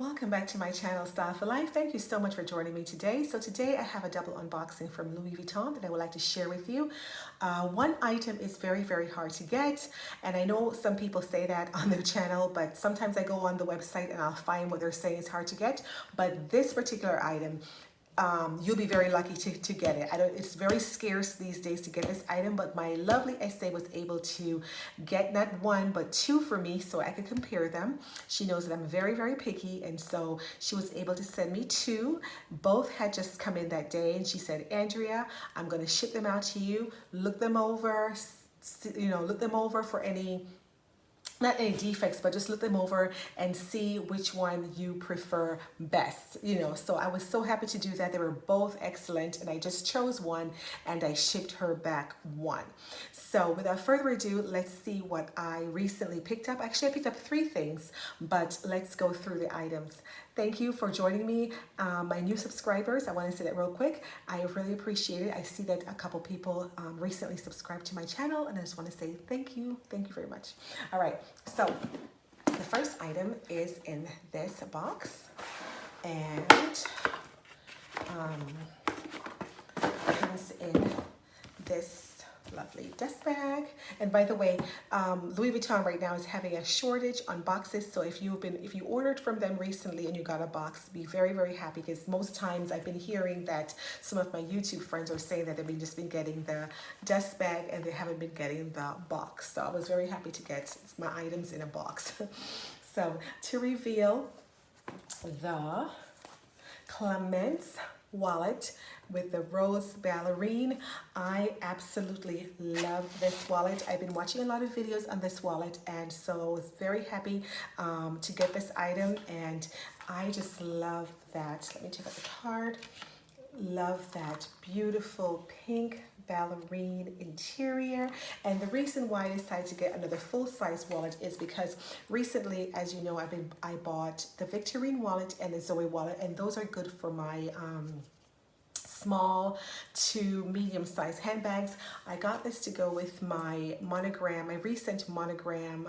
Welcome back to my channel, Style for Life. Thank you so much for joining me today. So today I have a double unboxing from Louis Vuitton that I would like to share with you. One item is very, very hard to get, and I know some people say that on their channel, but sometimes I go on the website and I'll find what they're saying is hard to get. But this particular item, you'll be very lucky to get it. It's very scarce these days to get this item, but my lovely essay was able to get not one, but two for me so I could compare them. She knows that I'm very, very picky, and so she was able to send me two. Both had just come in that day, and she said, Andrea, I'm going to ship them out to you. Look them over, look them over for not any defects, but just look them over and see which one you prefer best. So I was so happy to do that. They were both excellent, and I just chose one and I shipped her back one. So without further ado, let's see what I recently picked up. Actually, I picked up three things, but let's go through the items. Thank you for joining me. My new subscribers, I want to say that real quick. I really appreciate it. I see that a couple people recently subscribed to my channel, and I just want to say thank you. Thank you very much. All right, so the first item is in this box, and comes in this lovely dust bag. And by the way, Louis Vuitton right now is having a shortage on boxes, so if you ordered from them recently and you got a box, be very, very happy, because most times I've been hearing that some of my YouTube friends are saying that they've just been getting the dust bag and they haven't been getting the box. So I was very happy to get my items in a box. So to reveal the Clemence wallet with the rose ballerine. I absolutely love this wallet. I've been watching a lot of videos on this wallet, and so I was very happy to get this item, and I just love that. Let me check out the card. Love that beautiful pink ballerine interior. And the reason why I decided to get another full-size wallet is because recently, as you know, I bought the Victorine wallet and the Zoe wallet, and those are good for my small to medium-sized handbags. I got this to go with my monogram, my recent monogram.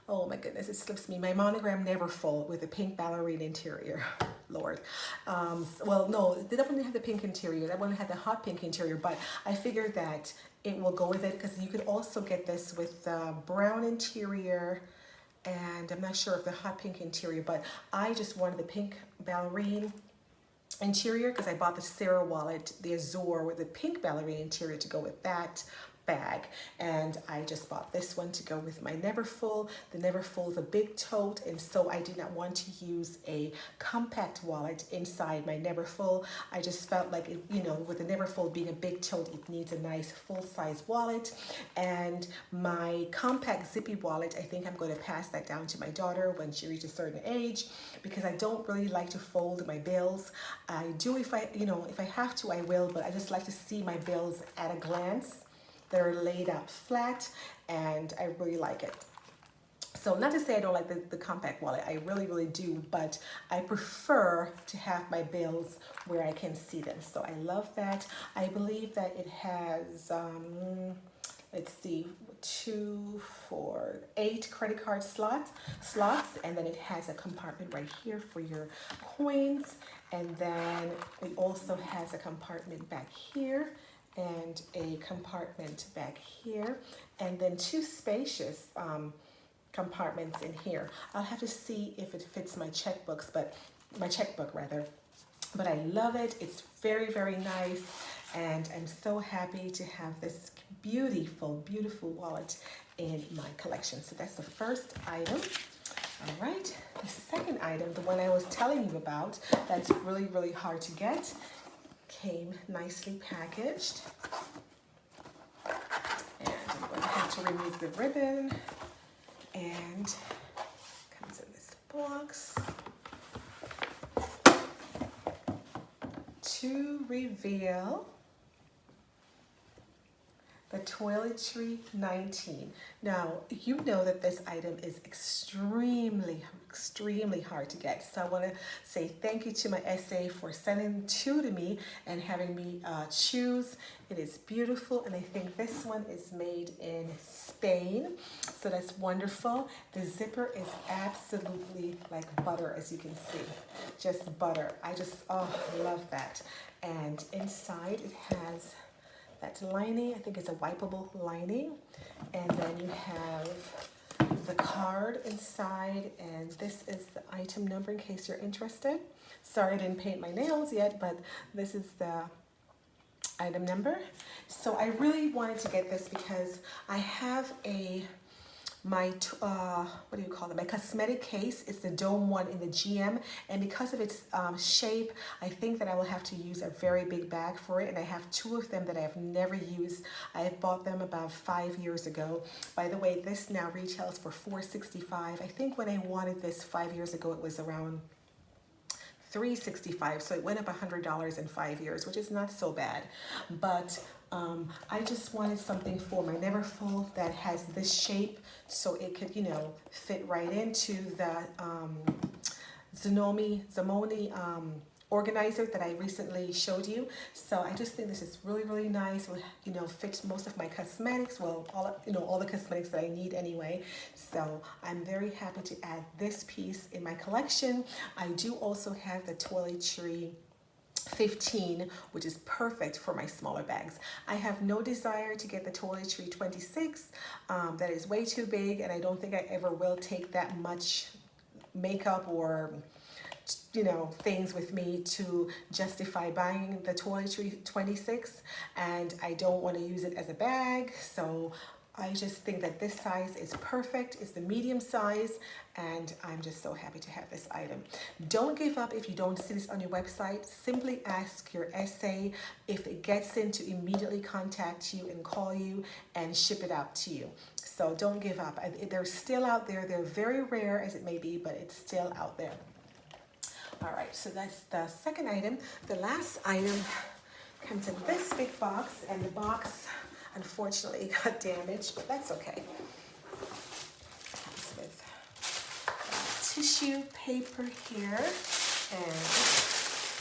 Oh my goodness, it slips me. My monogram Neverfull with a pink ballerine interior. Lord. Well, no, they definitely have the pink interior. That one had the hot pink interior, but I figured that it will go with it, because you could also get this with the brown interior, and I'm not sure of the hot pink interior, but I just wanted the pink ballerine interior because I bought the Sarah wallet, the Azure with the pink ballerine interior to go with that bag, and I just bought this one to go with my Neverfull. The Neverfull is a big tote, and so I did not want to use a compact wallet inside my Neverfull. I just felt like it, with the Neverfull being a big tote, it needs a nice full-size wallet. And my compact zippy wallet, I think I'm going to pass that down to my daughter when she reaches a certain age, because I don't really like to fold my bills. I do if I have to, I will, but I just like to see my bills at a glance. They're laid out flat, and I really like it. So not to say I don't like the compact wallet, I really, really do, but I prefer to have my bills where I can see them. So I love that. I believe that it has, let's see, 2, 4, 8 credit card slots, and then it has a compartment right here for your coins, and then it also has a compartment back here, and a compartment back here, and then 2 spacious compartments in here. I'll have to see if it fits my checkbook rather. But I love it. It's very, very nice, and I'm so happy to have this beautiful, beautiful wallet in my collection. So that's the first item. All right, the second item, the one I was telling you about, that's really, really hard to get, came nicely packaged, and I'm going to have to remove the ribbon, and comes in this box. To reveal the Toiletry 19. Now, you know that this item is extremely hard to get. So I want to say thank you to my SA for sending two to me and having me choose. It is beautiful, and I think this one is made in Spain. So that's wonderful. The zipper is absolutely like butter, as you can see. Just butter. I love that. And inside it has that lining. I think it's a wipeable lining. And then you have the card inside, and this is the item number in case you're interested. Sorry I didn't paint my nails yet, but this is the item number. So I really wanted to get this because I have my cosmetic case. It's the dome one in the GM, and because of its shape, I think that I will have to use a very big bag for it, and I have two of them that I have never used. I bought them about 5 years ago. By the way, this now retails for $4.65. I think when I wanted this 5 years ago, it was around $3.65, so it went up $100 in 5 years, which is not so bad. But I just wanted something for my Neverfull that has this shape, so it could, fit right into the Zamoni organizer that I recently showed you. So I just think this is really nice. It will fit most of my cosmetics. Well, all the cosmetics that I need anyway. So I'm very happy to add this piece in my collection. I do also have the Toiletry 15, which is perfect for my smaller bags. I have no desire to get the Toiletry 26. That is way too big, and I don't think I ever will take that much makeup or things with me to justify buying the Toiletry 26, and I don't want to use it as a bag. So I just think that this size is perfect. It's the medium size, and I'm just so happy to have this item. Don't give up if you don't see this on your website. Simply ask your SA. If it gets in, to immediately contact you and call you and ship it out to you. So don't give up. They're still out there. They're very rare as it may be, but it's still out there. All right, so that's the second item. The last item comes in this big box, and the box unfortunately got damaged, but that's okay. It comes with tissue paper here, and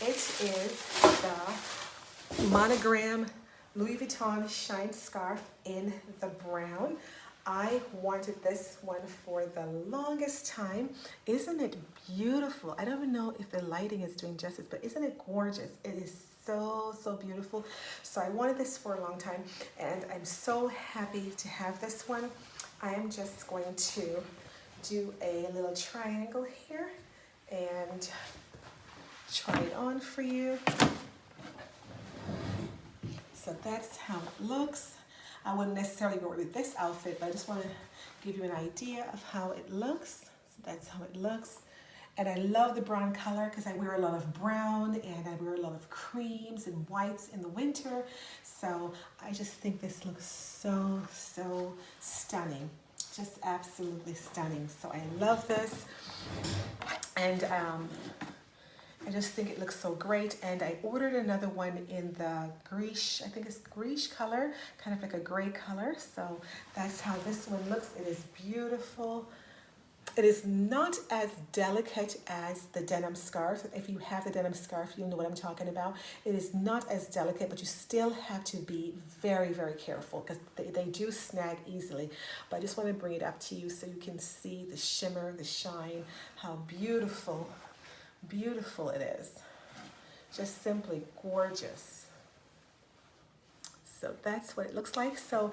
it is the monogram Louis Vuitton Shine Scarf in the brown. I wanted this one for the longest time. Isn't it beautiful? I don't even know if the lighting is doing justice, but isn't it gorgeous? It is so beautiful. So I wanted this for a long time, and I'm so happy to have this one. I am just going to do a little triangle here and try it on for you. So that's how it looks. I wouldn't necessarily go with this outfit, but I just want to give you an idea of how it looks. So that's how it looks. And I love the brown color because I wear a lot of brown, and I wear a lot of creams and whites in the winter. So I just think this looks so stunning. Just absolutely stunning. So I love this. And I just think it looks so great. And I ordered another one in the greige, I think it's greige color, kind of like a gray color. So that's how this one looks. It is beautiful. It is not as delicate as the denim scarf. If you have the denim scarf, you'll know what I'm talking about. It is not as delicate, but you still have to be very careful because they do snag easily. But I just want to bring it up to you so you can see the shimmer, the shine, how beautiful it is. Just simply gorgeous. So that's what it looks like. So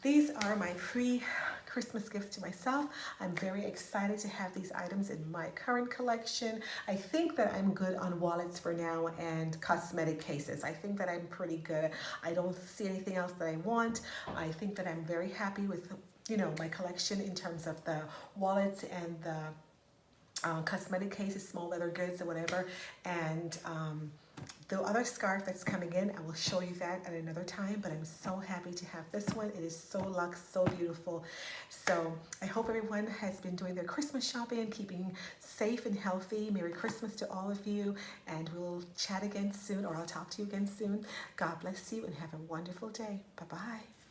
these are my pre-Christmas gifts to myself. I'm very excited to have these items in my current collection. I think that I'm good on wallets for now and cosmetic cases. I think that I'm pretty good. I don't see anything else that I want. I think that I'm very happy with, my collection in terms of the wallets and the cosmetic cases, small leather goods or whatever. And the other scarf that's coming in, I will show you that at another time, but I'm so happy to have this one. It is so luxe, so beautiful. So I hope everyone has been doing their Christmas shopping, keeping safe and healthy. Merry Christmas to all of you, and we'll chat again soon, or I'll talk to you again soon. God bless you and have a wonderful day. Bye-bye.